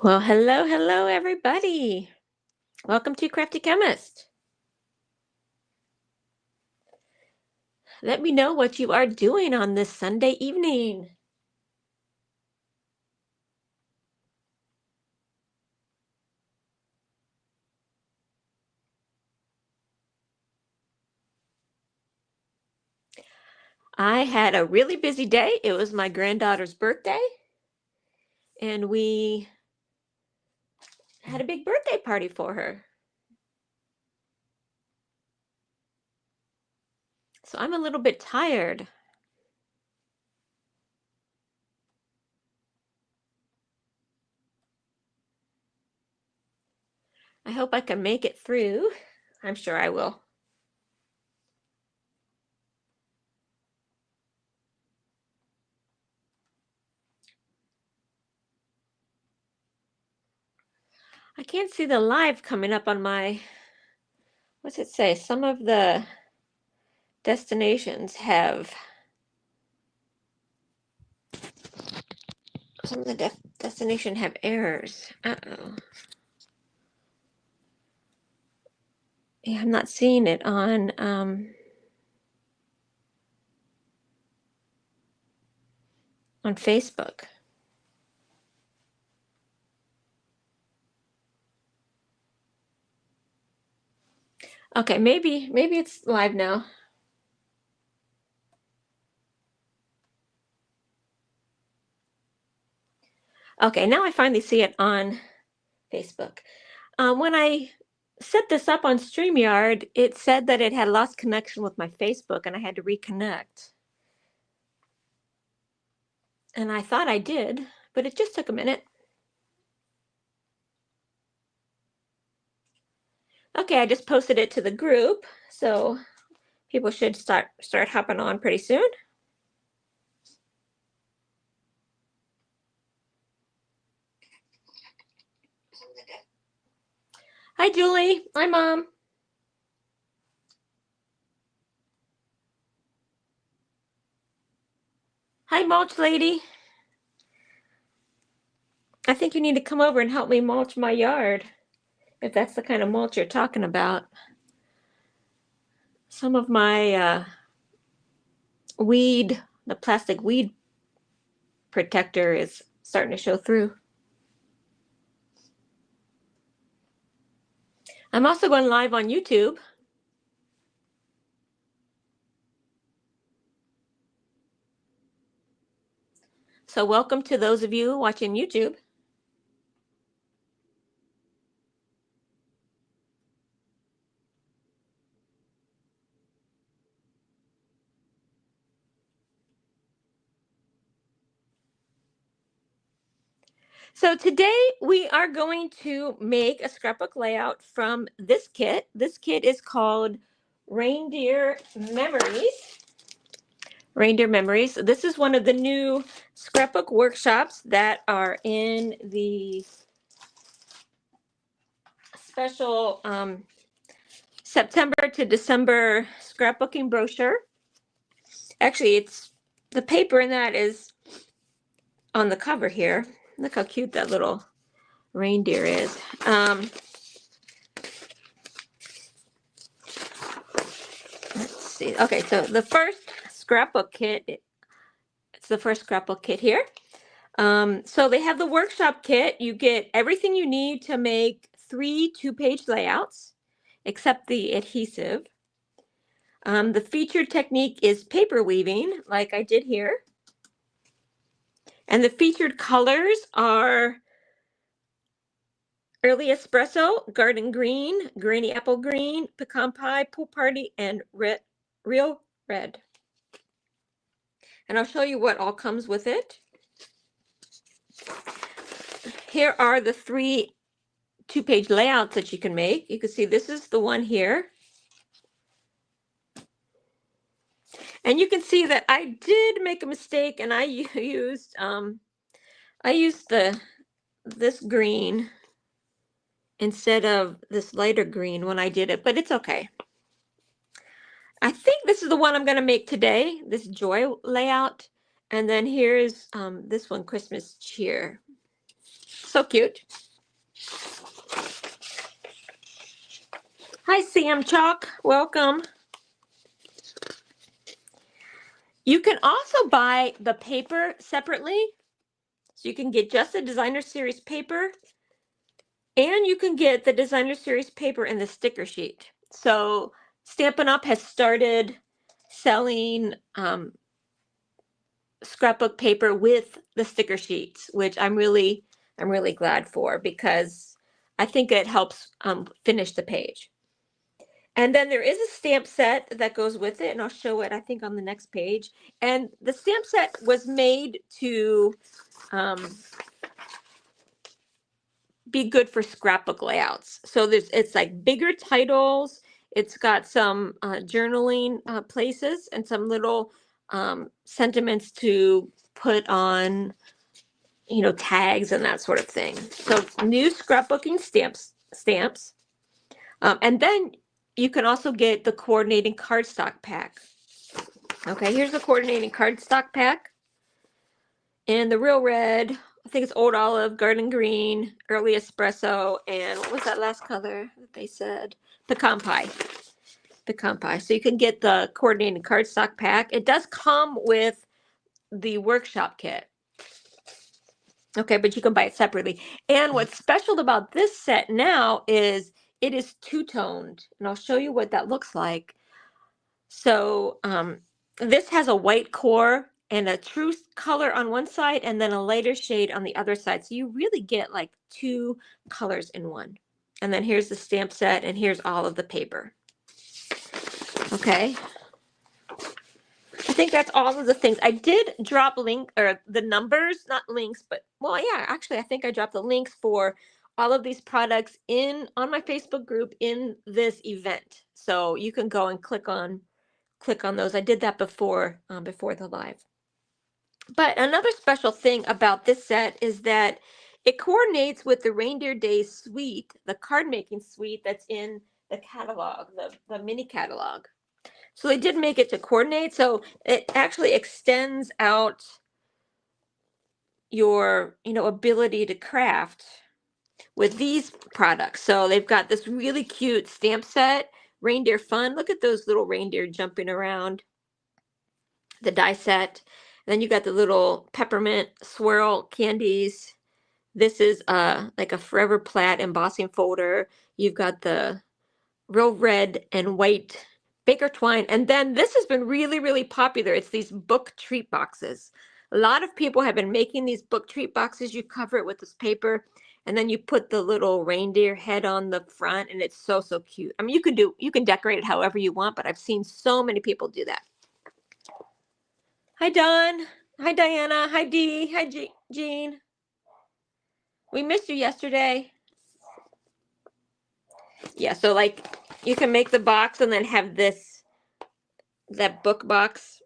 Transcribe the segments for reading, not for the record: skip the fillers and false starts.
Well, hello, everybody. Welcome to Crafty Chemist. Let me know what you are doing on this Sunday evening. I had a really busy day. It was my granddaughter's birthday, and we had a big birthday party for her. So I'm a little bit tired. I hope I can make it through. I'm sure I will. I can't see the live coming up on my, what's it say? Some of the destinations have, some of the destination have errors. Uh-oh. Yeah, I'm not seeing it on Facebook. Okay, maybe it's live now. Okay, now I finally see it on Facebook. When I set this up on StreamYard, it said that it had lost connection with my Facebook and I had to reconnect. And I thought I did, but it just took a minute. Okay, I just posted it to the group, so people should start hopping on pretty soon. Hi, Julie. Hi, Mom. Hi, Mulch Lady. I think you need to come over and help me mulch my yard, if that's the kind of mulch you're talking about. Some of my weed, the plastic weed protector is starting to show through. I'm also going live on YouTube. So welcome to those of you watching YouTube. So today we are going to make a scrapbook layout from this kit. This kit is called Reindeer Memories. Reindeer Memories. This is one of the new scrapbook workshops that are in the special September to December scrapbooking brochure. Actually, it's the paper in that is on the cover here. Look how cute that little reindeer is. Let's see. Okay, so the first scrapbook kit, it's the first scrapbook kit here. So they have the workshop kit. You get everything you need to make 3 2-page layouts, except the adhesive. The featured technique is paper weaving, like I did here. And the featured colors are Early Espresso, Garden Green, Granny Apple Green, Pecan Pie, Pool Party, and Real Red. And I'll show you what all comes with it. Here are the 3 2-page layouts that you can make. You can see this is the one here. And you can see that I did make a mistake and I used this green instead of this lighter green when I did it, but it's okay. I think this is the one I'm going to make today, this joy layout. And then here's this one, Christmas cheer. So cute. Hi, Sam Chalk. Welcome. You can also buy the paper separately. So you can get just the Designer Series paper, and you can get the Designer Series paper and the sticker sheet. So Stampin' Up! Has started selling scrapbook paper with the sticker sheets, which I'm really glad for, because I think it helps finish the page. And then there is a stamp set that goes with it, and I'll show it, I think, on the next page. And the stamp set was made to be good for scrapbook layouts. So it's like bigger titles. It's got some journaling places and some little sentiments to put on, you know, tags and that sort of thing. So new scrapbooking stamps. And then you can also get the coordinating cardstock pack. Okay, here's the coordinating cardstock pack. And the real red, I think it's Old Olive, Garden Green, Early Espresso, and what was that last color that they said? Pecan Pie. Pecan Pie. So you can get the coordinating cardstock pack. It does come with the workshop kit. Okay, but you can buy it separately. And what's special about this set now is it is two-toned, and I'll show you what that looks like. So this has a white core and a true color on one side, and then a lighter shade on the other side. So you really get like two colors in one. And then here's the stamp set, and here's all of the paper. Okay. I think that's all of the things. I did drop the numbers, not links, but well, yeah, actually, I think I dropped the links for all of these products on my Facebook group in this event. So you can go and click on those. I did that before the live. But another special thing about this set is that it coordinates with the Reindeer Days suite, the card making suite that's in the catalog, the mini catalog. So they did make it to coordinate. So it actually extends out your, you know, ability to craft with these products. So they've got this really cute stamp set, Reindeer Fun. Look at those little reindeer jumping around. The die set. And then you got the little peppermint swirl candies. This is like a Forever Plaid embossing folder. You've got the real red and white Baker twine. And then this has been really, really popular. It's these book treat boxes. A lot of people have been making these book treat boxes. You cover it with this paper, and then you put the little reindeer head on the front, and it's so, so cute. I mean, you can decorate it however you want, but I've seen so many people do that. Hi, Don. Hi, Diana. Hi, Dee. Hi, Jean. We missed you yesterday. Yeah, so like you can make the box and then have that book box.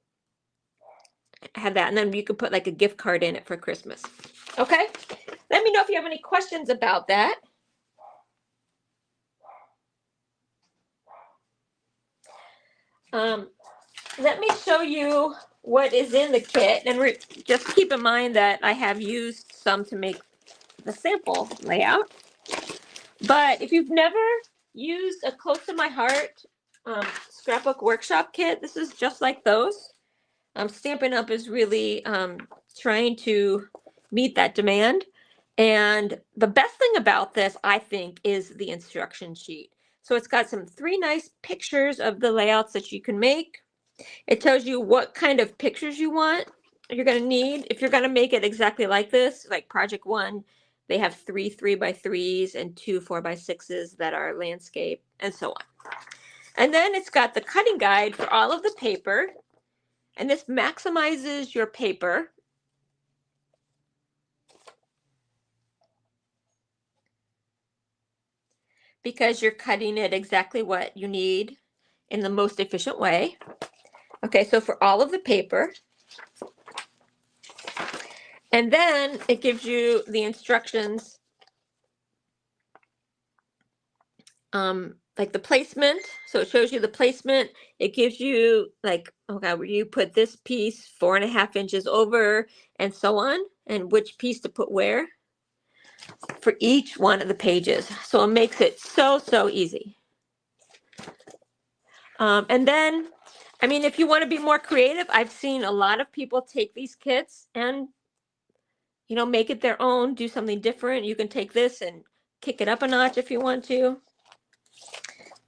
Have that, and then you can put like a gift card in it for Christmas. Okay? Let me know if you have any questions about that. Let me show you what is in the kit, and just keep in mind that I have used some to make the sample layout. But if you've never used a Close to My Heart scrapbook workshop kit, this is just like those. Stampin' Up! Is really trying to meet that demand. And the best thing about this, I think, is the instruction sheet. So it's got some 3 nice pictures of the layouts that you can make. It tells you what kind of pictures you want, you're going to need. If you're going to make it exactly like this, like Project 1, they have 3 3x3s and 2 4x6s that are landscape, and so on. And then it's got the cutting guide for all of the paper. And this maximizes your paper. Because you're cutting it exactly what you need in the most efficient way. Okay, so for all of the paper. And then it gives you the instructions, like the placement. So it shows you the placement. It gives you like, okay, where you put this piece 4.5 inches over, and so on, and which piece to put where. for each one of the pages. So it makes it so easy. And then, I mean, if you want to be more creative, I've seen a lot of people take these kits and, you know, make it their own, do something different. You can take this and kick it up a notch if you want to.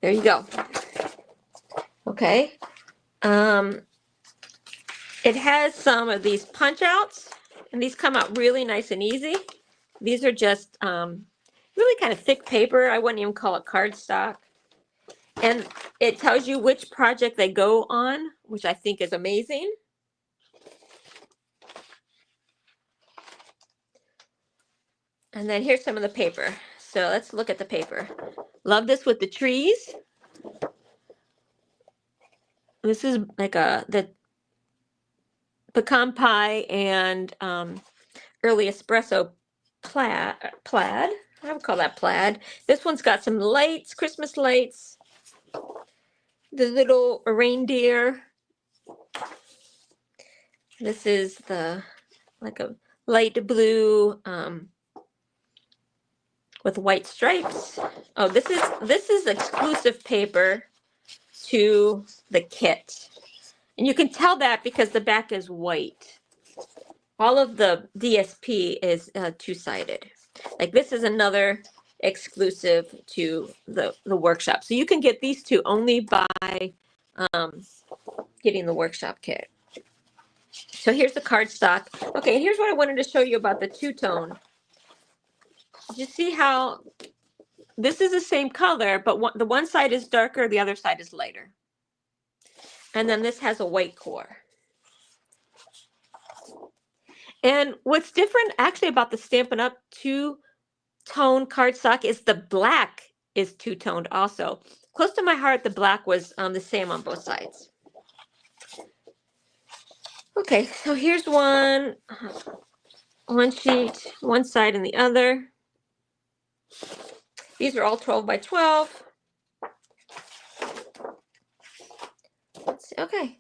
There you go. Okay. It has some of these punch outs, and these come out really nice and easy. These are just really kind of thick paper. I wouldn't even call it cardstock. And it tells you which project they go on, which I think is amazing. And then here's some of the paper. So let's look at the paper. Love this with the trees. This is like the pecan pie and early espresso plaid. I would call that plaid. This one's got some lights, Christmas lights. The little reindeer. This is the like a light blue with white stripes. Oh, this is exclusive paper to the kit. And you can tell that because the back is white. All of the DSP is two-sided. Like this is another exclusive to the workshop. So you can get these two only by getting the workshop kit. So here's the cardstock. Okay, here's what I wanted to show you about the two-tone. You see how this is the same color, but the one side is darker, the other side is lighter. And then this has a white core. And what's different actually about the Stampin' Up! Two-tone cardstock is the black is two-toned also. Close to my heart, the black was the same on both sides. Okay, so here's one sheet, one side and the other. These are all 12 by 12. Let's see, okay.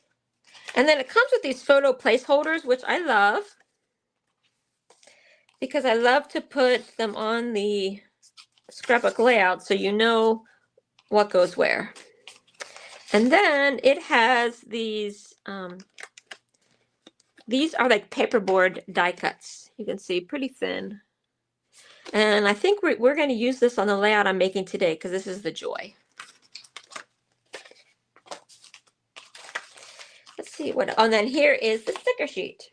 And then it comes with these photo placeholders, which I love because I love to put them on the scrapbook layout so you know what goes where. And then it has these are like paperboard die cuts. You can see pretty thin. And I think we're going to use this on the layout I'm making today because this is the joy. Let's see what, and then here is the sticker sheet.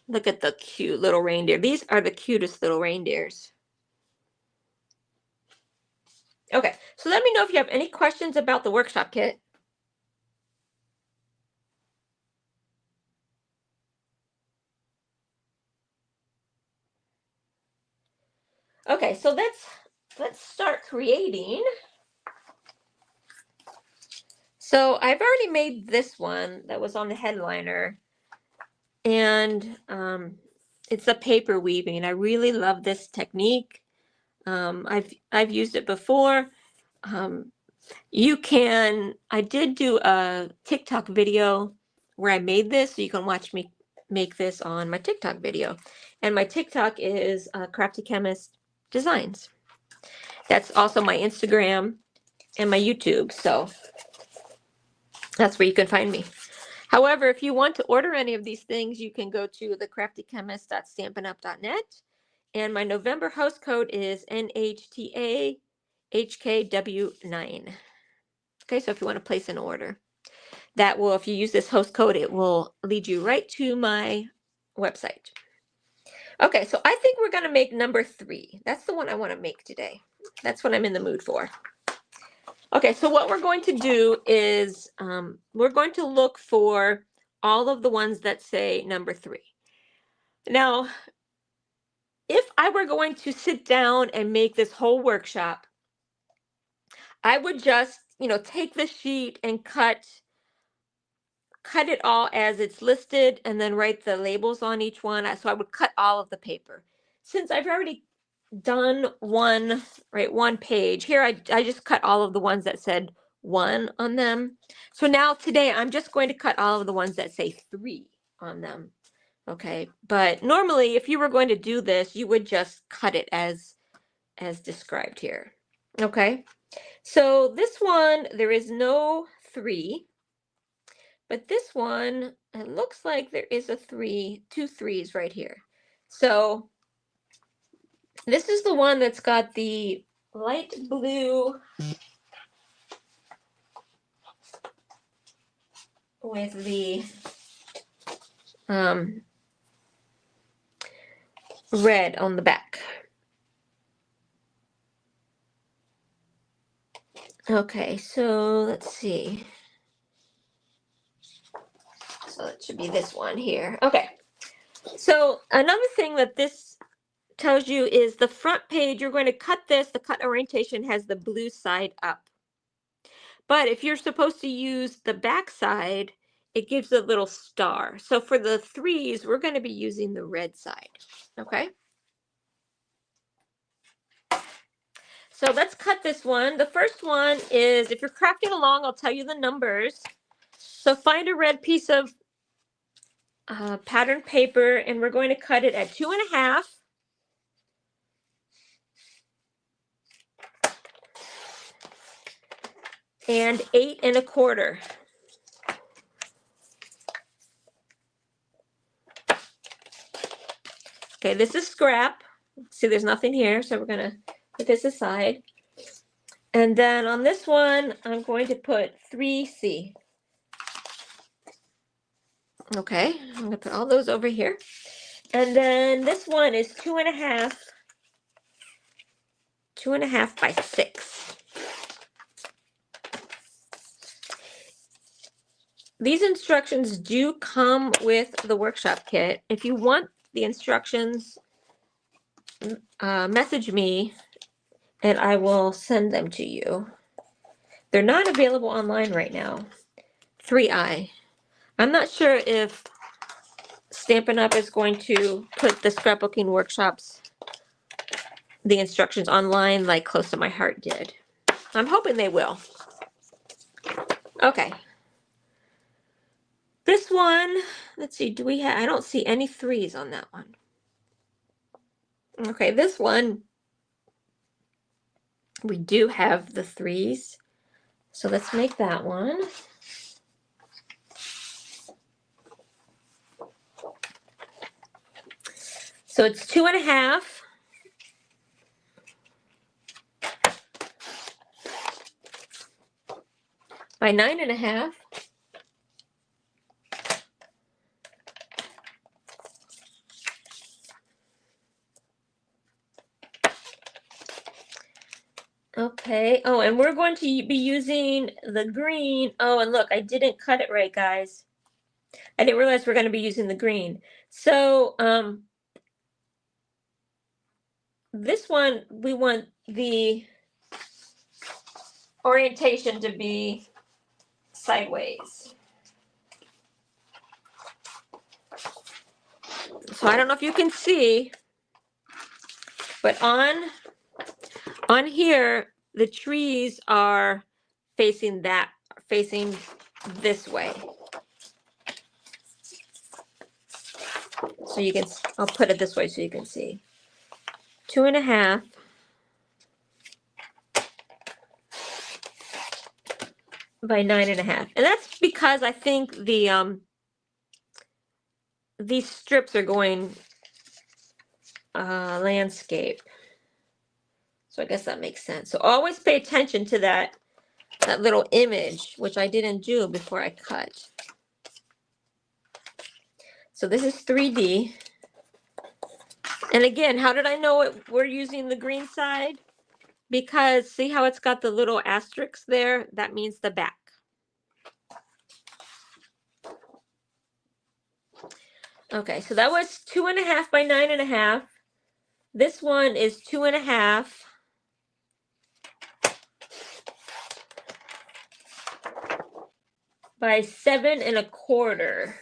Look at the cute little reindeer. These are the cutest little reindeers. Okay, so let me know if you have any questions about the workshop kit. Okay, so let's start creating. So I've already made this one that was on the headliner, and it's a paper weaving. I really love this technique. I've used it before. I did do a TikTok video where I made this, so you can watch me make this on my TikTok video. And my TikTok is Crafty Chemist Designs. That's also my Instagram and my YouTube, so that's where you can find me. However, if you want to order any of these things, you can go to thecraftychemist.stampinup.net, and my November host code is NHTAHKW9. Okay, so if you want to place an order, that will, if you use this host code, it will lead you right to my website. Okay, so I think we're going to make number 3. That's the one I want to make today. That's what I'm in the mood for. Okay, so what we're going to do is we're going to look for all of the ones that say number 3. Now, if I were going to sit down and make this whole workshop, I would just, take the sheet and cut it all as it's listed and then write the labels on each one. So I would cut all of the paper. Since I've already done one page here, I just cut all of the ones that said 1 on them. So now today I'm just going to cut all of the ones that say 3 on them. Okay, but normally if you were going to do this, you would just cut it as described here. Okay, so this one, there is no 3, but this one, it looks like there is a 3, 2 3s right here. So this is the one that's got the light blue with the red on the back. Okay, so let's see. So it should be this one here. Okay, so another thing that this tells you is the front page, you're going to cut this, the cut orientation has the blue side up. But if you're supposed to use the back side, it gives a little star. So for the 3s, we're going to be using the red side. Okay. So let's cut this one. The first one is, if you're crafting along, I'll tell you the numbers. So find a red piece of pattern paper, and we're going to cut it at 2.5. And 8.25. Okay, this is scrap. See, there's nothing here, so we're gonna put this aside. And then on this one, I'm going to put 3C. Okay, I'm gonna put all those over here. And then this one is 2.5. 2.5 by 6. These instructions do come with the workshop kit. If you want the instructions, message me and I will send them to you. They're not available online right now. 3i. I'm not sure if Stampin' Up! Is going to put the scrapbooking workshops, the instructions online like Close to My Heart did. I'm hoping they will. Okay. This one, let's see, do we have, I don't see any 3s on that one. Okay, this one, we do have the 3s. So let's make that one. So it's 2.5. By 9.5. Okay. Oh, and we're going to be using the green. Oh, and look, I didn't cut it right, guys. I didn't realize we're going to be using the green. So, this one, we want the orientation to be sideways. So I don't know if you can see, but on here, the trees are facing this way. So you can, I'll put it this way so you can see. 2.5. By 9.5. And that's because I think the these strips are going landscape. So I guess that makes sense. So always pay attention to that little image, which I didn't do before I cut. So this is 3D. And again, how did I know we're using the green side? Because see how it's got the little asterisks there? That means the back. Okay, so that was 2.5 by 9.5. This one is 2.5 by 7.25.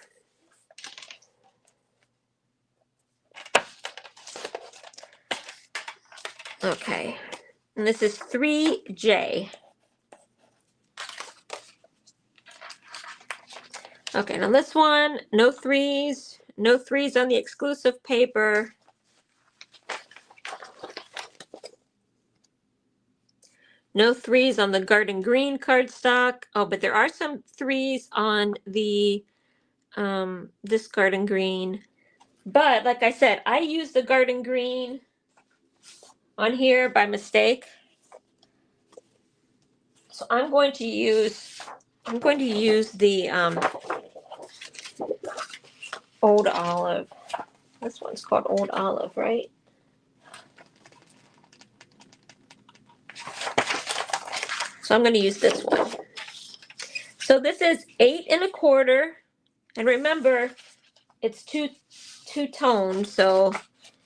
Okay, and this is 3J. Okay, now this one, no 3s, No threes on the exclusive paper. No threes on the garden green cardstock. Oh, but there are some threes on the this garden green. But like I said, I used the garden green on here by mistake. So I'm going to use the Old Olive. This one's called Old Olive, right? So I'm going to use this one. So this is 8 1/4, and remember, it's two tones. So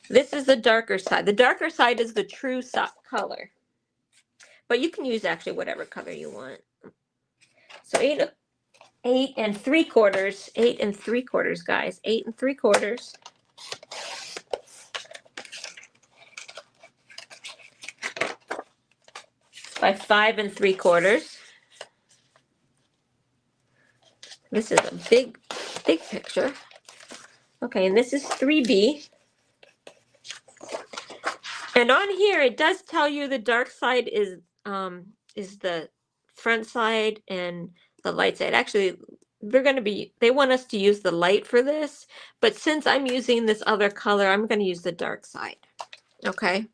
this is the darker side. The darker side is the true color, but you can use actually whatever color you want. So 8 3/4, 8 3/4, guys, 8 3/4. By 5 3/4. This is a big picture. Okay, and this is 3B. And on here, it does tell you the dark side is the front side and the light side. Actually, they want us to use the light for this, but since I'm using this other color, I'm going to use the dark side. Okay.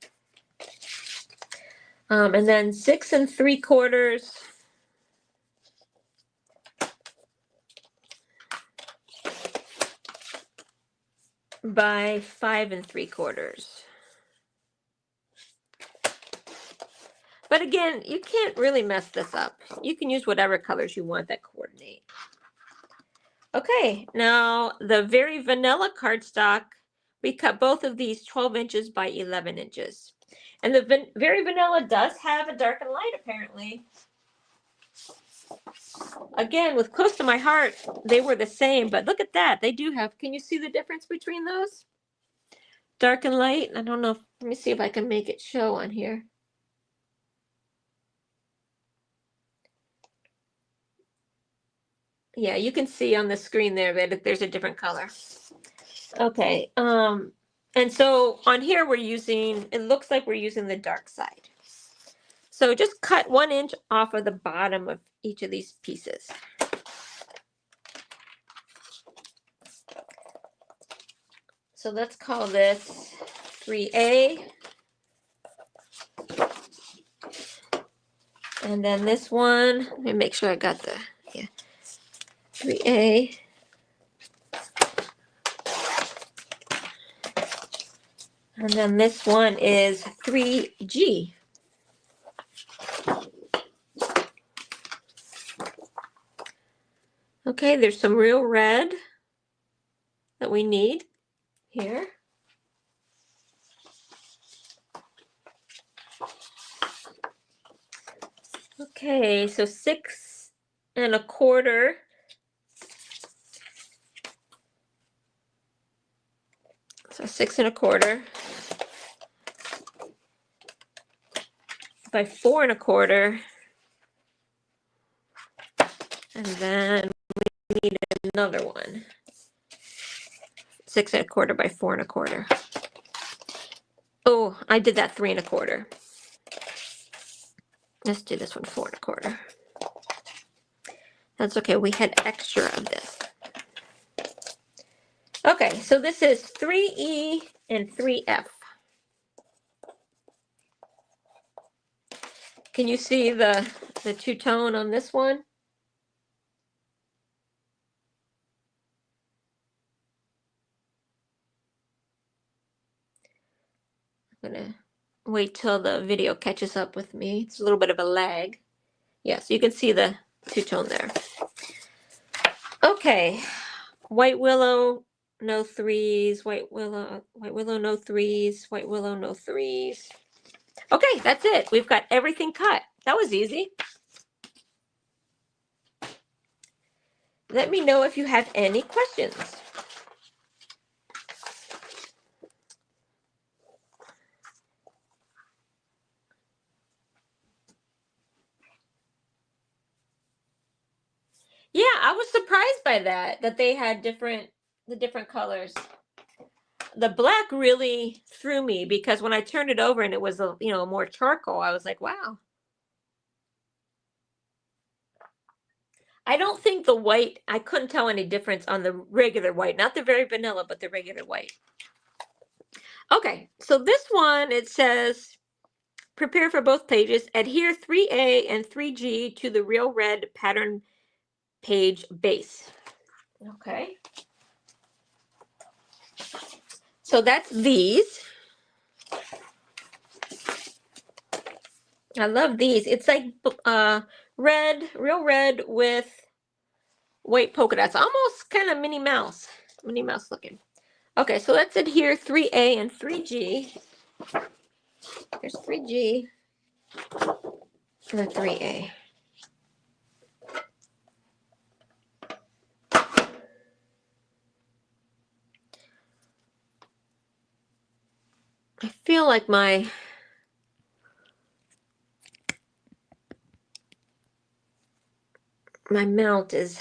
And then 6 3/4. By 5 3/4. But again, you can't really mess this up. You can use whatever colors you want that coordinate. Okay, now the Very Vanilla cardstock, we cut both of these 12 inches by 11 inches. And the Very Vanilla does have a dark and light, apparently. Again, with Close to My Heart, they were the same, but look at that. They do have, can you see the difference between those? Dark and light? I don't know. Let me see if I can make it show on here. Yeah, you can see on the screen there that there's a different color. Okay, and so on here we're using, it looks like we're using the dark side. So just cut 1 inch off of the bottom of each of these pieces. So let's call this 3A. And then this one, let me make sure I got the, yeah, 3A. And then this one is 3G. Okay, there's some real red that we need here. Okay, so 6 1/4. So 6 1/4 by 4 1/4. And then we need another one. 6 1/4 by 4 1/4. Oh, I did that 3 1/4. Let's do this one 4 1/4. That's okay. We had extra of this. Okay, so this is 3E and 3F. Can you see the two-tone on this one? I'm gonna wait till the video catches up with me. It's a little bit of a lag. Yeah, so you can see the two-tone there. Okay, White Willow, no threes. White Willow, no threes. White Willow, no threes. Okay, that's it. We've got everything cut. That was easy. Let me know if you have any questions. Yeah, I was surprised by that they had different the different colors. The black really threw me because when I turned it over and it was a, you know, more charcoal, I was like, wow. I don't think the white, I couldn't tell any difference on the regular white, not the very vanilla, but the regular white. Okay, so this one, it says, prepare for both pages, adhere 3A and 3G to the real red pattern page base. Okay. So that's these. I love these. It's like red, real red with white polka dots. Almost kind of Minnie Mouse looking. Okay, so let's adhere 3A and 3G. There's 3G and then 3A. I feel like my mount is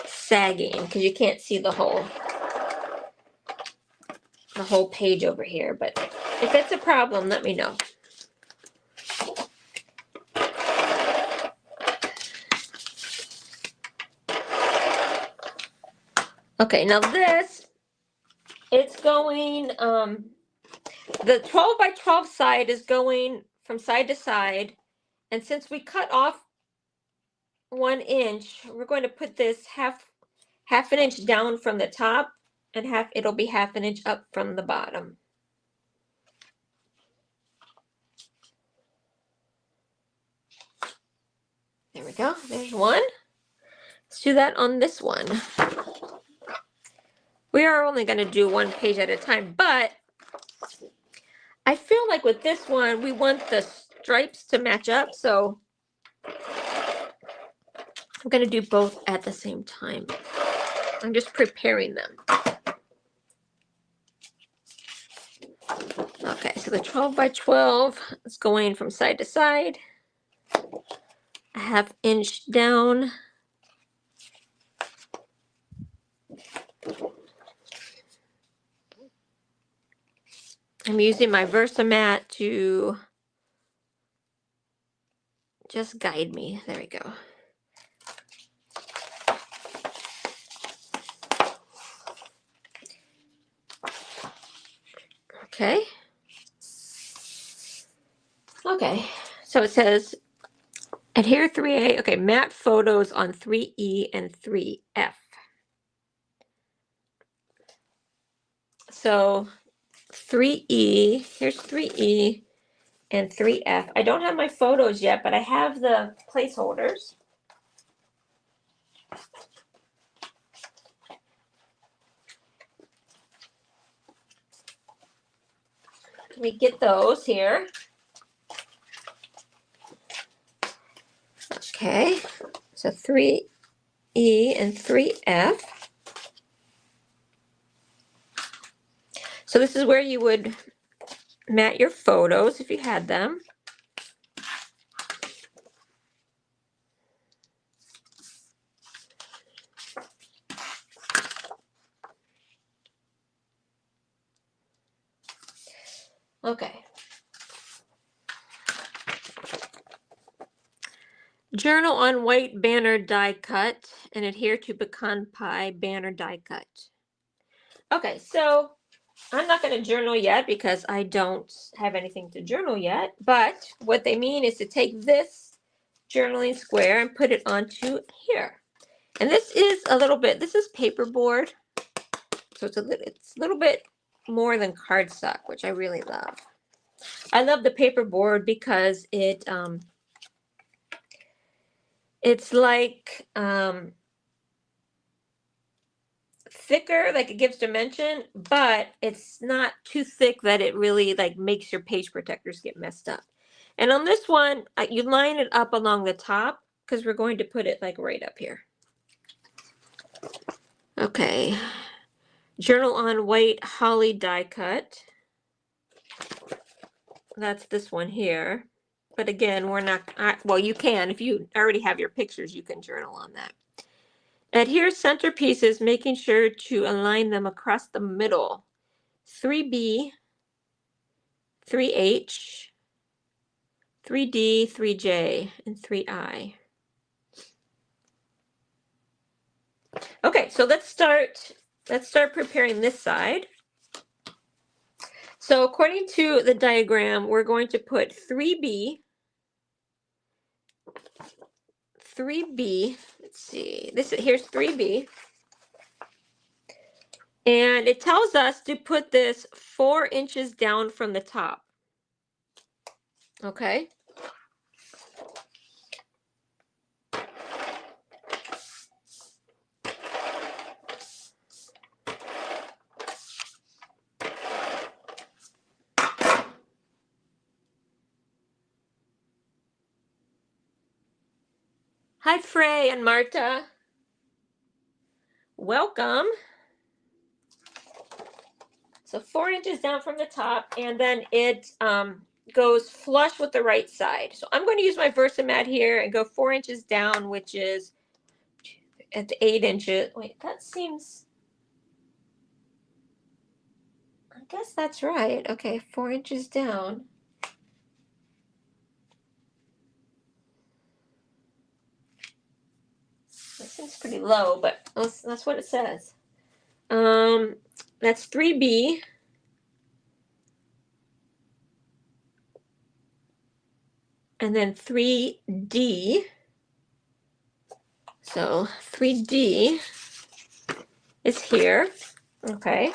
sagging because you can't see the whole page over here, but if it's a problem, let me know. Okay, now this, it's going, the 12 by 12 side is going from side to side, and since we cut off 1 inch, we're going to put this half an inch down from the top, and it'll be half an inch up from the bottom. There we go. There's one. Let's do that on this one. We are only going to do 1 page at a time, but I feel like with this one, we want the stripes to match up, so I'm going to do both at the same time. I'm just preparing them. Okay, so the 12 by 12 is going from side to side, a half inch down. I'm using my Versamat to just guide me. There we go. Okay. Okay, so it says adhere 3A. Okay, matte photos on 3E and 3F. So 3E, here's 3E and 3F. I don't have my photos yet, but I have the placeholders. Let me get those here. Okay, so 3E and 3F. So this is where you would mat your photos if you had them. Okay. Journal on white banner die cut and adhere to pecan pie banner die cut. Okay, so I'm not going to journal yet because I don't have anything to journal yet, but what they mean is to take this journaling square and put it onto here. And this is a little bit, this is paperboard, so it's a little bit more than cardstock, which I really love. I love the paperboard because it's like thicker, like it gives dimension, but it's not too thick that it really like makes your page protectors get messed up. And on this one, you line it up along the top because we're going to put it like right up here. Okay, journal on white holly die cut. That's this one here. But again, we're not, well, you can, if you already have your pictures, you can journal on that. Adhere centerpieces, making sure to align them across the middle. 3B, 3H, 3D, 3J, and 3I. Okay, so let's start preparing this side. So according to the diagram, we're going to put 3B, let's see, here's 3B. And it tells us to put this 4 inches down from the top. Okay. Hi, Frey and Marta. Welcome. So 4 inches down from the top, and then it goes flush with the right side. So I'm going to use my Versamat here and go 4 inches down, which is at 8 inches. Wait, that seems, I guess that's right. Okay, 4 inches down. That seems pretty low, but that's what it says. That's 3B. And then 3D. So 3D is here. Okay.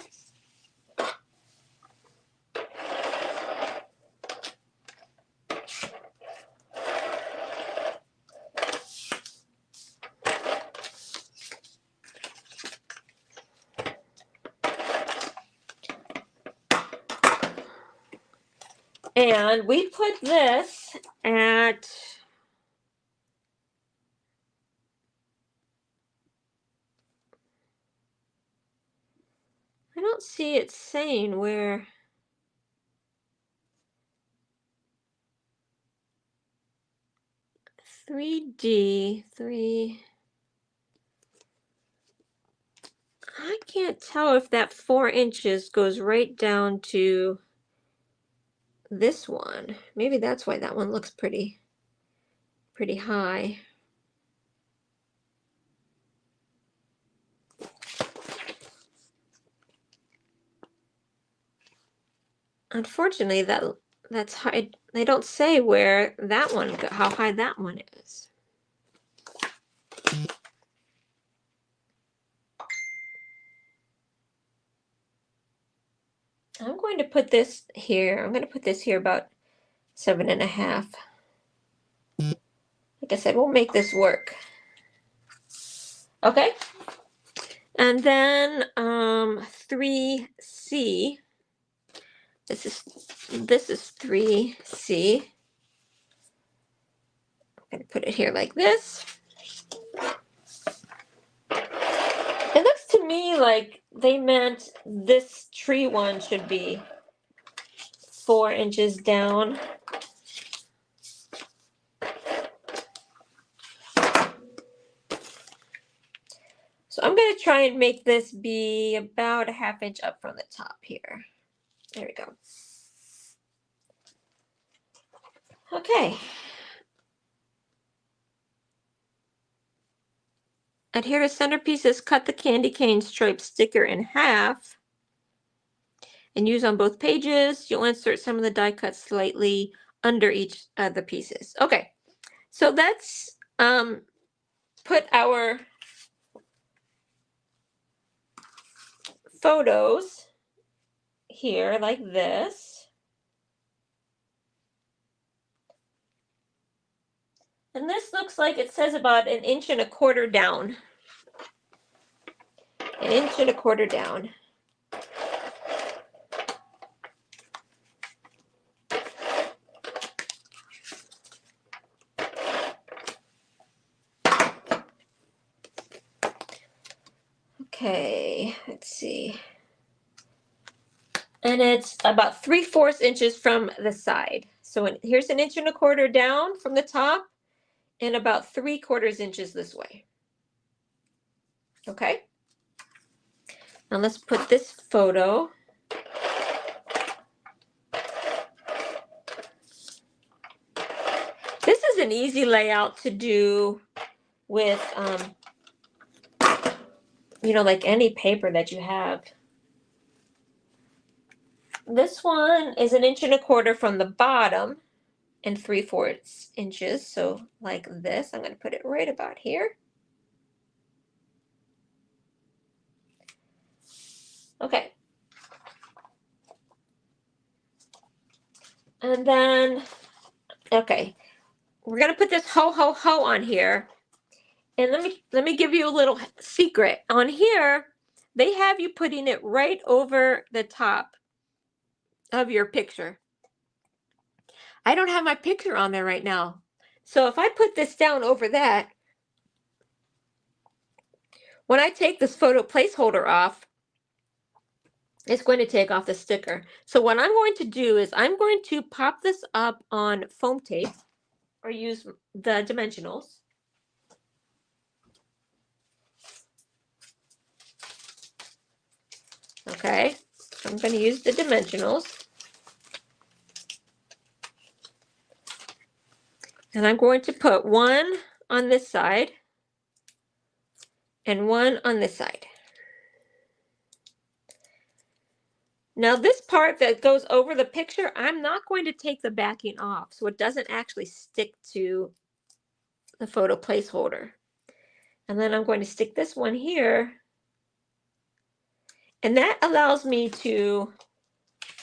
And we put this at, I don't see it saying where. Three, I can't tell if that 4 inches goes right down to this one. Maybe that's why that one looks pretty high. Unfortunately, that's high. They don't say where that one, how high that one is. I'm going to put this here. I'm going to put this here about 7.5. Like I said, we'll make this work. Okay. And then 3C. This is 3C. I'm going to put it here like this. It looks to me like they meant this tree one should be 4 inches down. So I'm going to try and make this be about 1/2 inch up from the top here. There we go. Okay. Adhere to centerpieces, cut the candy cane stripe sticker in half and use on both pages. You'll insert some of the die cuts slightly under each of the pieces. Okay, so let's put our photos here like this. And this looks like it says about 1.25 inches down. 1.25 inches down. Okay, let's see. And it's about 3/4 inches from the side. So here's 1.25 inches down from the top and about 3/4 inches this way. Okay. Now let's put this photo. This is an easy layout to do with, you know, like any paper that you have. This one is 1.25 inches from the bottom and 3/4 inches. So like this, I'm going to put it right about here. Okay. And then, okay, we're going to put this ho, ho, ho on here. And let me give you a little secret. On here, they have you putting it right over the top of your picture. I don't have my picture on there right now. So if I put this down over that, when I take this photo placeholder off, it's going to take off the sticker. So what I'm going to do is I'm going to pop this up on foam tape or use the dimensionals. Okay, I'm going to use the dimensionals. And I'm going to put one on this side and one on this side. Now this part that goes over the picture, I'm not going to take the backing off so it doesn't actually stick to the photo placeholder. And then I'm going to stick this one here. And that allows me to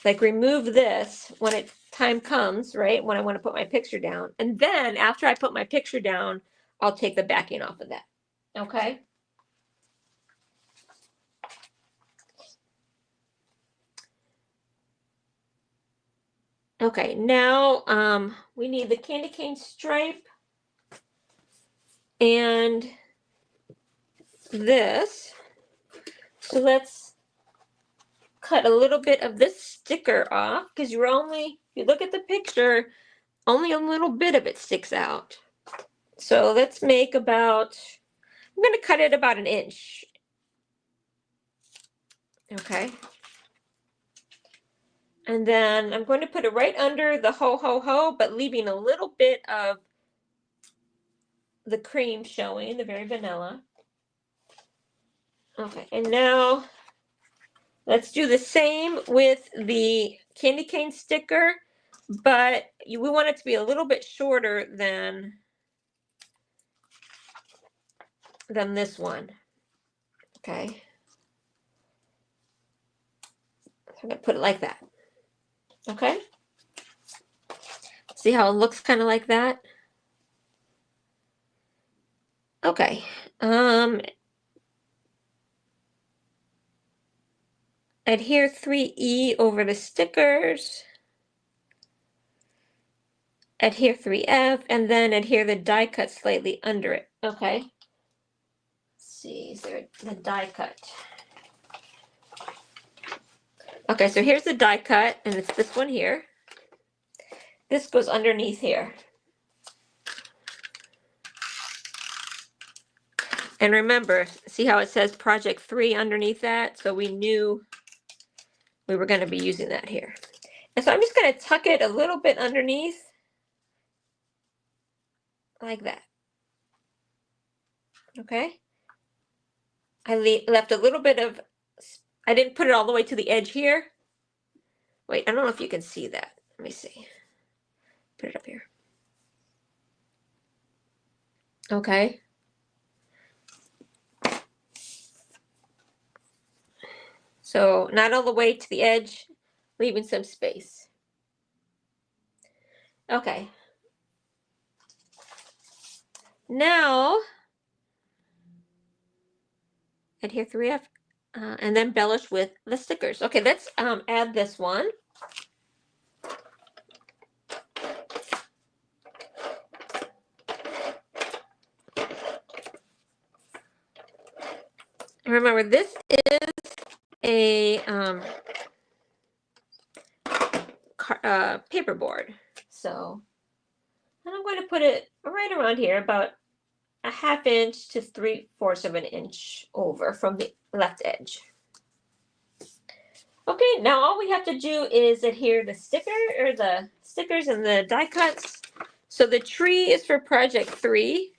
like remove this when time comes, right? When I want to put my picture down. And then after I put my picture down, I'll take the backing off of that. Okay. Okay, now we need the candy cane stripe and this. So let's cut a little bit of this sticker off because you're only, if you look at the picture, only a little bit of it sticks out. So let's make about, I'm going to cut it about 1 inch. Okay. And then I'm going to put it right under the ho, ho, ho, but leaving a little bit of the cream showing, the very vanilla. Okay, and now let's do the same with the candy cane sticker, but we want it to be a little bit shorter than this one. Okay. So I'm going to put it like that. Okay. See how it looks kind of like that? Okay. Adhere 3E over the stickers. Adhere 3F, and then adhere the die cut slightly under it. Okay. Let's see, is there the die cut? Okay, so here's the die cut, and it's this one here. This goes underneath here. And remember, see how it says Project 3 underneath that? So we knew we were going to be using that here. And so I'm just going to tuck it a little bit underneath, like that. Okay? I left a little bit of, I didn't put it all the way to the edge here. Wait, I don't know if you can see that. Let me see. Put it up here. Okay. So not all the way to the edge, leaving some space. Okay. Now, adhere 3F, and then embellish with the stickers. Okay, let's add this one. Remember, this is a paperboard. So, and I'm going to put it right around here, about a 1/2 inch to 3/4 of an inch over from the left edge. Okay, now all we have to do is adhere the sticker or the stickers and the die cuts. So the tree is for project 3.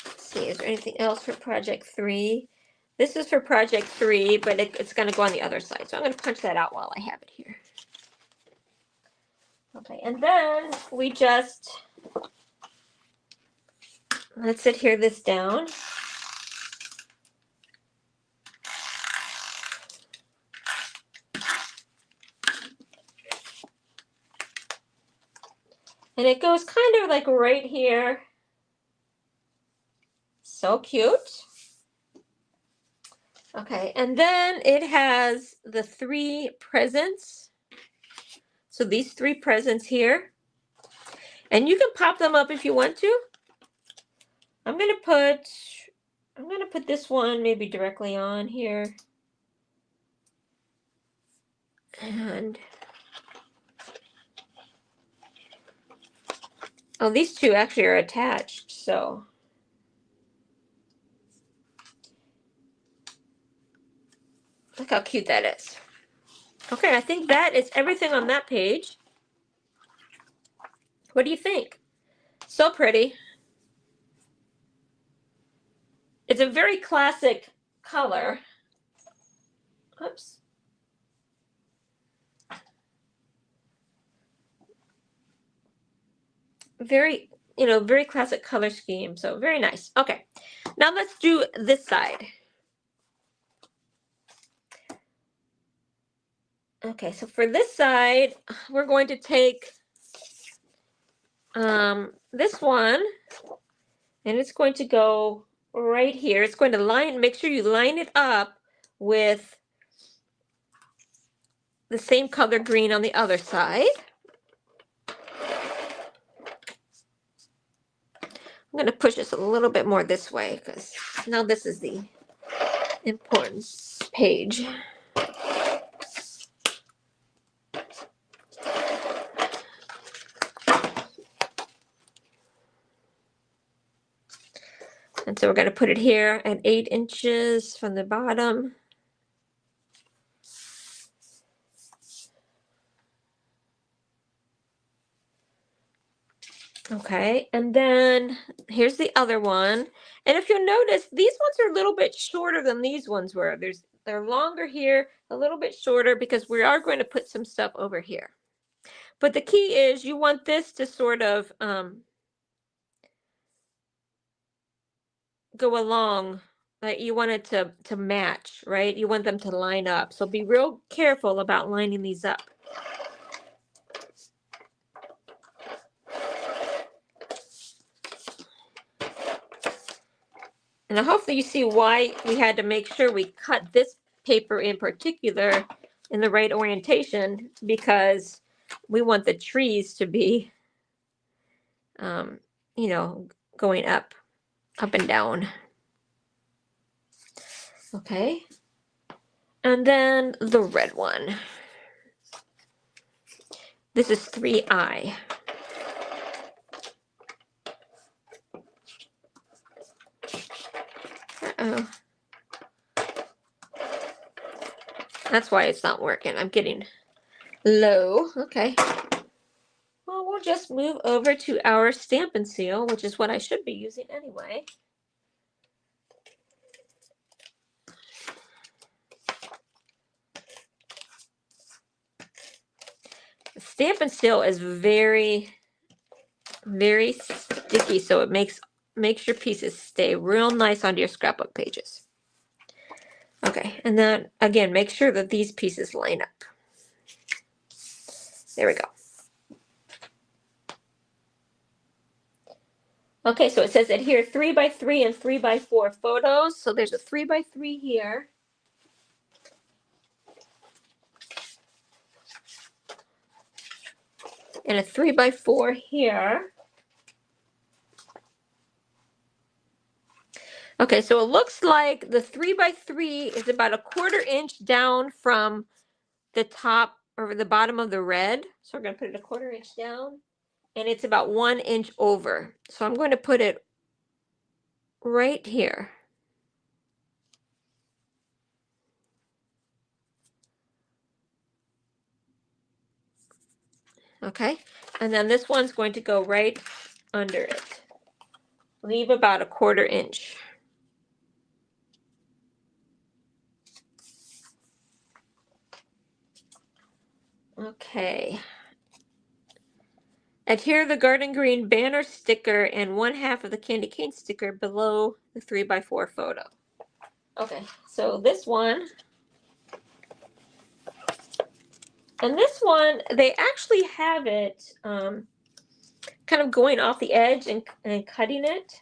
Let's see, is there anything else for project 3? This is for project 3, but it's going to go on the other side. So I'm going to punch that out while I have it here. Okay, and then we just, let's adhere this down. And it goes kind of like right here. So cute. Okay, and then it has the 3 presents. So these 3 presents here. And you can pop them up if you want to. I'm gonna put this one maybe directly on here. And oh, these 2 actually are attached, so look how cute that is. Okay, I think that is everything on that page. What do you think? So pretty. It's a very classic color. Oops. Very, very classic color scheme. So very nice. Okay, now let's do this side. Okay, so for this side, we're going to take this one, and it's going to go right here. It's going to make sure you line it up with the same color green on the other side. I'm going to push this a little bit more this way because now this is the important page. And so we're going to put it here at 8 inches from the bottom. Okay, and then here's the other one. And if you'll notice, these ones are a little bit shorter than these ones were. They're longer here, a little bit shorter because we are going to put some stuff over here. But the key is you want this to sort of go along. Like you want it to match, right? You want them to line up. So be real careful about lining these up. And hopefully you see why we had to make sure we cut this paper in particular in the right orientation, because we want the trees to be, going up and down. Okay. And then the red one. This is 3I. Uh-oh. That's why it's not working. I'm getting low. Okay. Well, we'll just move over to our Stampin' Seal, which is what I should be using anyway. The Stampin' Seal is very, very sticky, so it makes your pieces stay real nice onto your scrapbook pages. Okay, and then again, make sure that these pieces line up. There we go. Okay, so it says adhere 3x3 and 3x4 photos. So there's a 3x3 here. And a 3x4 here. Okay, so it looks like the 3x3 is about a 1/4 inch down from the top over the bottom of the red. So we're going to put it 1/4 inch down, and it's about 1 inch over. So I'm going to put it right here. Okay, and then this one's going to go right under it. Leave about 1/4 inch. Okay. Adhere the garden green banner sticker and 1/2 of the candy cane sticker below the 3x4 photo. Okay, so this one, and this one, they actually have it kind of going off the edge and cutting it.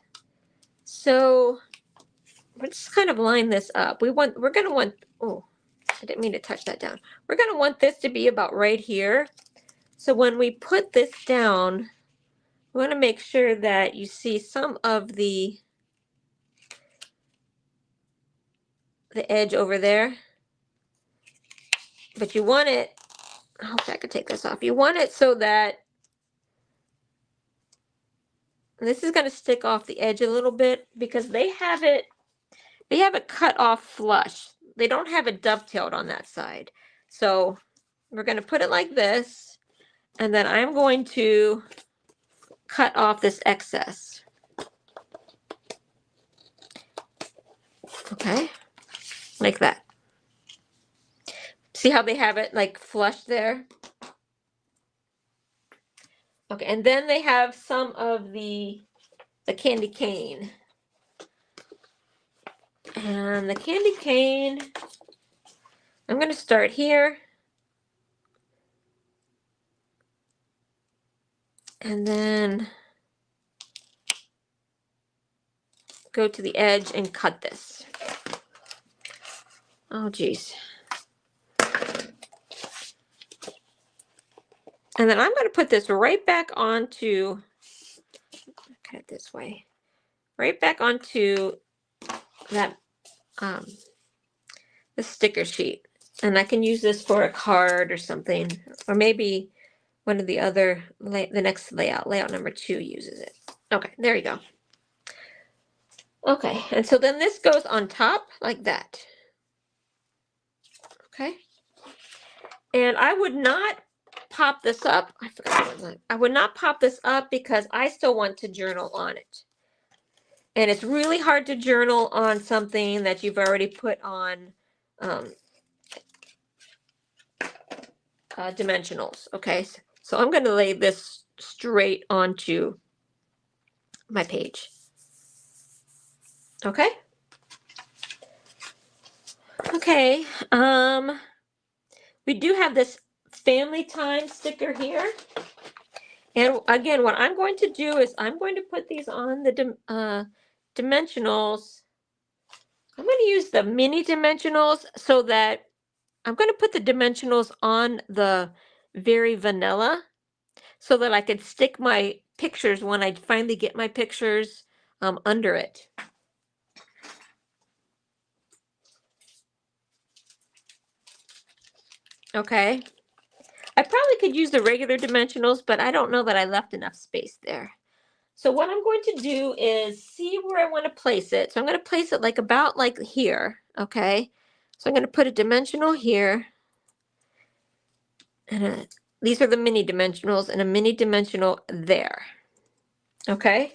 So let's just kind of line this up. We're gonna want, oh, I didn't mean to touch that down. We're gonna want this to be about right here. So when we put this down, we want to make sure that you see some of the edge over there. But you want it, I hope I could take this off. You want it so that this is going to stick off the edge a little bit, because they have it cut off flush. They don't have it dovetailed on that side. So we're going to put it like this, and then I'm going to cut off this excess. Okay, like that. See how they have it like flush there? Okay, and then they have some of the candy cane. And the candy cane, I'm going to start here. And then go to the edge and cut this. Oh, geez. And then I'm going to put this right back onto, cut it this way, right back onto that, the sticker sheet. And I can use this for a card or something, or maybe one of the other, the next layout number 2 uses it. Okay, there you go. Okay, and so then this goes on top like that. Okay, and I would not pop this up. I forgot. I would not pop this up because I still want to journal on it. And it's really hard to journal on something that you've already put on dimensionals. Okay, so I'm going to lay this straight onto my page. Okay. Okay. We do have this family time sticker here. And again, what I'm going to do is I'm going to put these on the dimensionals. I'm going to use the mini dimensionals so that I'm going to put the dimensionals on the very vanilla so that I could stick my pictures when I finally get my pictures under it. Okay. I probably could use the regular dimensionals, but I don't know that I left enough space there. So what I'm going to do is see where I want to place it. So I'm going to place it like about like here. Okay. So I'm going to put a dimensional here. And these are the mini dimensionals, and a mini dimensional there. Okay.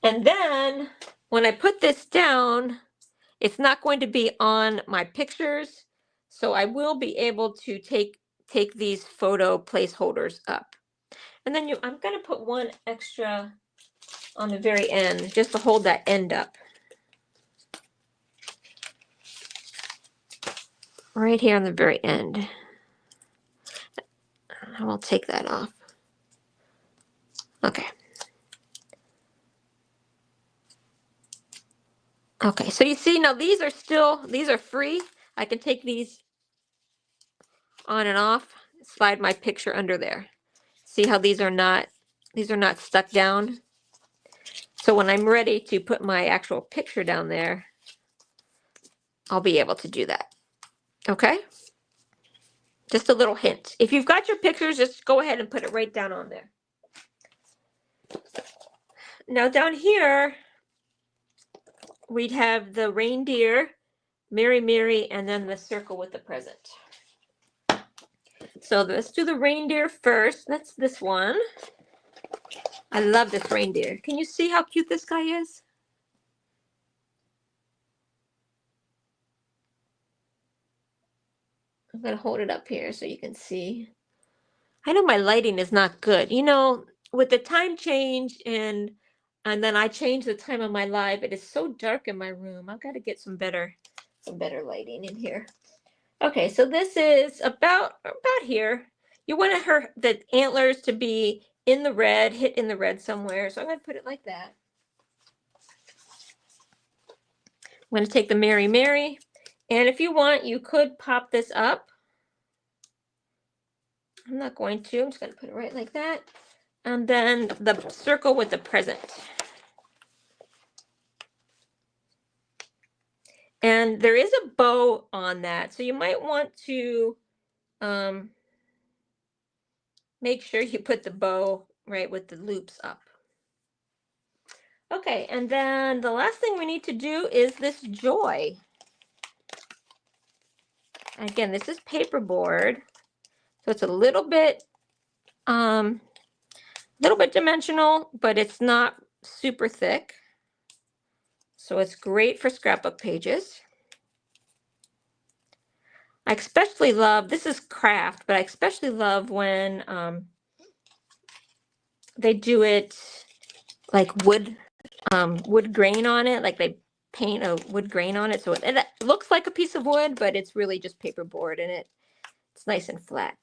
And then when I put this down, it's not going to be on my pictures. So I will be able to take these photo placeholders up. And then I'm going to put one extra on the very end just to hold that end up. Right here on the very end. I will take that off. Okay. Okay, so you see now these are free. I can take these on and off, slide my picture under there. See how these are not stuck down? So when I'm ready to put my actual picture down there, I'll be able to do that. Okay, just a little hint. If you've got your pictures, just go ahead and put it right down on there. Now down here, we'd have the reindeer, Mary, Mary, and then the circle with the present. So let's do the reindeer first. That's this one. I love this reindeer. Can you see how cute this guy is? I'm going to hold it up here so you can see. I know my lighting is not good. You know, with the time change and then I change the time of my live, it is so dark in my room. I've got to get some better lighting in here. Okay, so this is about here. You want the antlers to be in the red, hit in the red somewhere. So I'm going to put it like that. I'm going to take the Mary Mary, and if you want, you could pop this up. I'm not going to. I'm just going to put it right like that. And then the circle with the present. And there is a bow on that, so you might want to make sure you put the bow right with the loops up. Okay, and then the last thing we need to do is this joy. Again, this is paperboard, so it's a little bit dimensional, but it's not super thick. So it's great for scrapbook pages. I especially love, this is craft, but I especially love when they do it like wood grain on it, like they paint a wood grain on it. So it looks like a piece of wood, but it's really just paperboard, and it's nice and flat.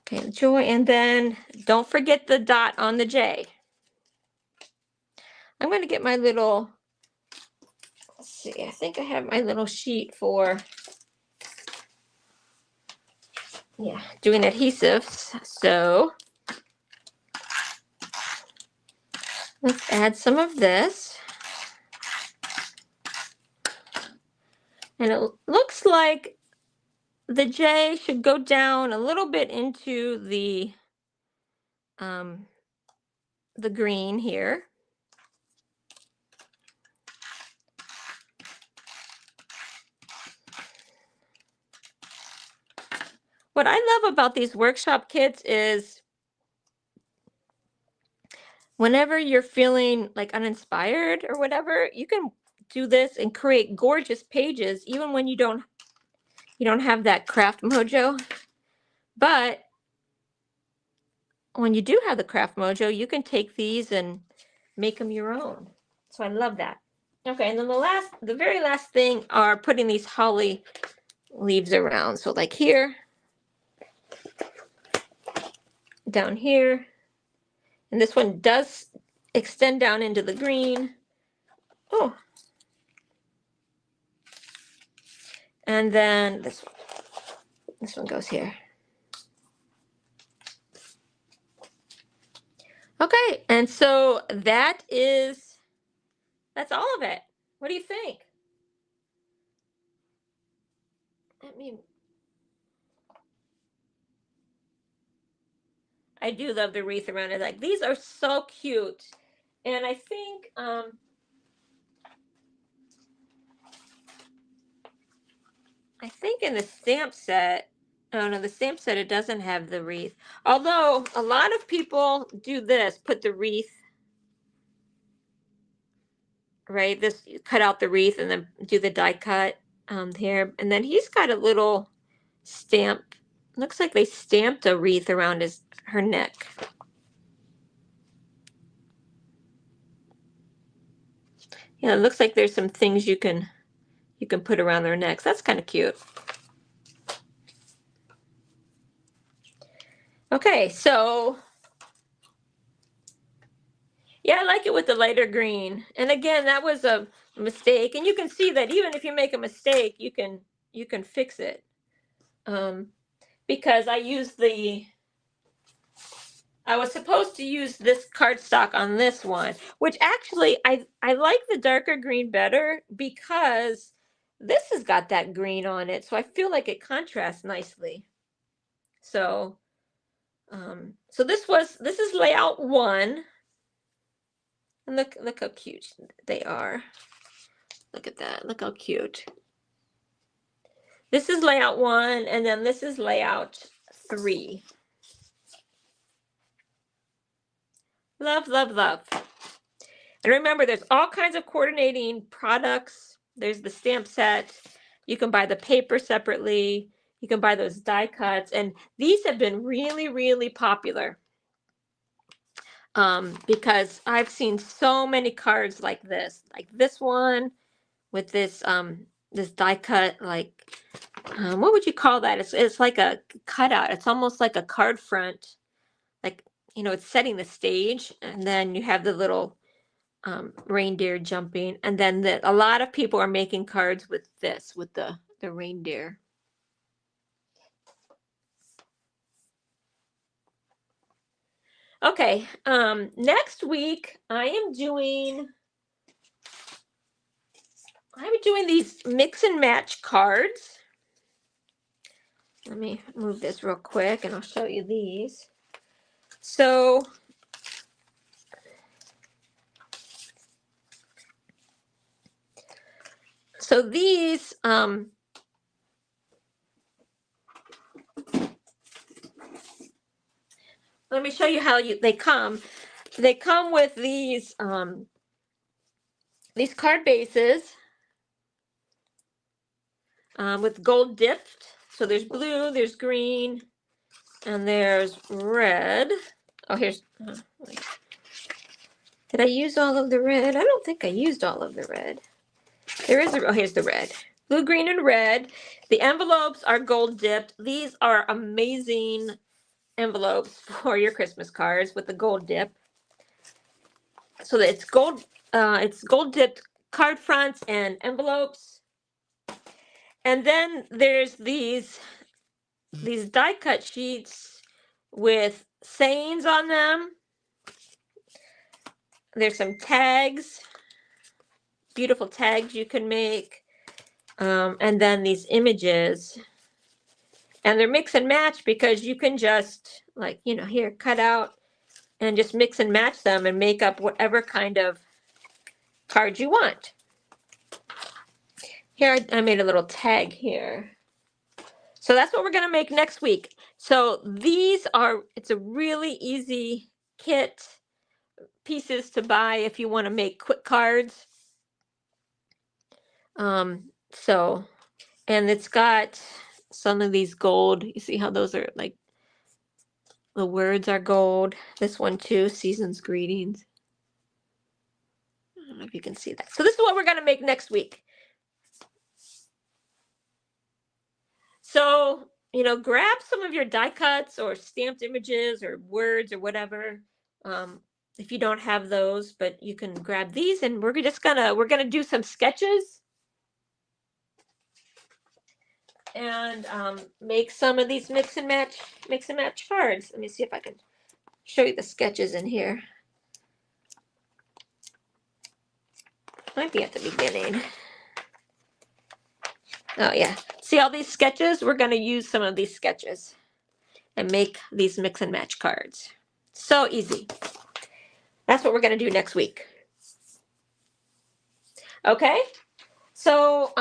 Okay, joy, and then don't forget the dot on the J. I'm going to get my little, let's see, I think I have my little sheet for, yeah, doing adhesives. So let's add some of this. And it looks like the J should go down a little bit into the green here. What I love about these workshop kits is whenever you're feeling like uninspired or whatever, you can do this and create gorgeous pages even when you don't have that craft mojo. But when you do have the craft mojo, you can take these and make them your own. So I love that. Okay, and then the very last thing are putting these holly leaves around. So like here, down here, and this one does extend down into the green. Oh, and then this one goes here. Okay, and so that's all of it. What do you think? I do love the wreath around it. Like, these are so cute. And I think in the stamp set, oh no, the stamp set, it doesn't have the wreath. Although a lot of people do this, put the wreath, right? This, cut out the wreath and then do the die cut here. And then he's got a little stamp. Looks like they stamped a wreath around her neck. Yeah, it looks like there's some things you can put around their necks. That's kind of cute. Okay, so yeah, I like it with the lighter green. And again, that was a mistake. And you can see that even if you make a mistake, you can fix it. Because I was supposed to use this cardstock on this one, which actually I like the darker green better because this has got that green on it, so I feel like it contrasts nicely. So, so this is layout 1, and look how cute they are. Look at that. Look how cute. This is layout 1, and then this is layout 3. Love, love, love. And remember, there's all kinds of coordinating products. There's the stamp set. You can buy the paper separately. You can buy those die cuts. And these have been really, really popular because I've seen so many cards like this one with this this die cut, like what would you call that? It's like a cutout. It's almost like a card front, like, you know, it's setting the stage, and then you have the little reindeer jumping, and then a lot of people are making cards with this, with the reindeer. Okay, next week I'm doing these mix and match cards. Let me move this real quick and I'll show you these. So these let me show you how they come. They come with these card bases with gold dipped. So there's blue, there's green, and there's red. Oh, here's, did I use all of the red? I don't think I used all of the red. There is, oh, here's the red. Blue, green, and red. The envelopes are gold dipped. These are amazing envelopes for your Christmas cards with the gold dip. So that it's gold dipped card fronts and envelopes. And then there's these die cut sheets with sayings on them. There's some tags, beautiful tags you can make. And then these images. And they're mix and match because you can just, like, you know, here, cut out and just mix and match them and make up whatever kind of card you want. Here, I made a little tag here. So that's what we're going to make next week. So these are, it's a really easy kit, pieces to buy if you want to make quick cards. So, and it's got some of these gold. You see how those are, like, the words are gold. This one too, Season's Greetings. I don't know if you can see that. So this is what we're going to make next week. So, you know, grab some of your die cuts or stamped images or words or whatever. If you don't have those, but you can grab these, and we're gonna do some sketches and make some of these mix and match cards. Let me see if I can show you the sketches in here. Might be at the beginning. Oh yeah, see all these sketches? We're gonna use some of these sketches and make these mix and match cards. So easy. That's what we're gonna do next week. Okay, so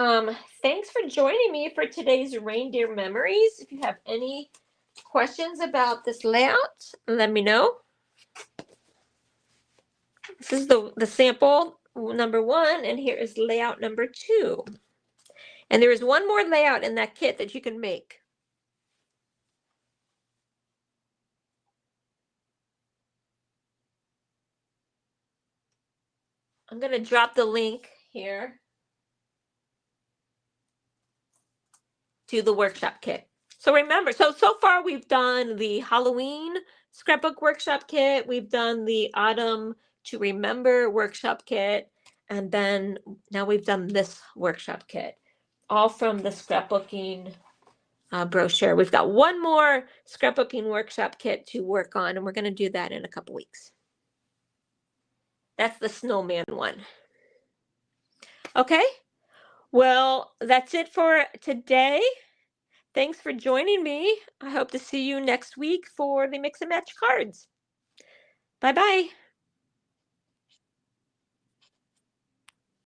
thanks for joining me for today's Reindeer Memories. If you have any questions about this layout, let me know. This is the sample number 1, and here is layout number 2. And there is one more layout in that kit that you can make. I'm going to drop the link here to the workshop kit. So remember, so far we've done the Halloween scrapbook workshop kit. We've done the Autumn to Remember workshop kit. And then now we've done this workshop kit, all from the scrapbooking brochure. We've got one more scrapbooking workshop kit to work on, and we're going to do that in a couple weeks. That's the snowman one. Okay, Well, that's it for today. Thanks for joining me. I hope to see you next week for the Mix and Match cards. Bye-bye.